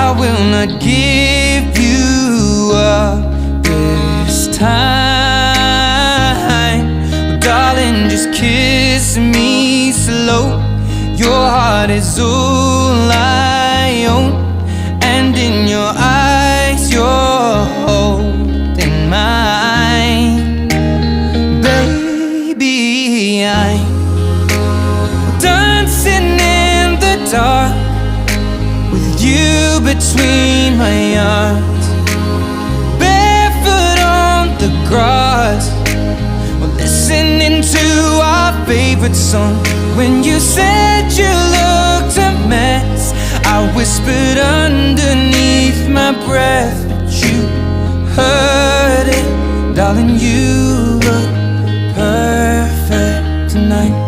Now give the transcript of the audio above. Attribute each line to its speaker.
Speaker 1: I will not give you up this time. Oh, darling, just kiss me slow. Your heart is all I own, and in your eyes you're holding mine. Baby, I'm dancing in the dark with you between my arms, barefoot on the grass, we're listening to our favorite song. When you said you looked a mess, I whispered underneath my breath, but you heard it. Darling, you look perfect tonight.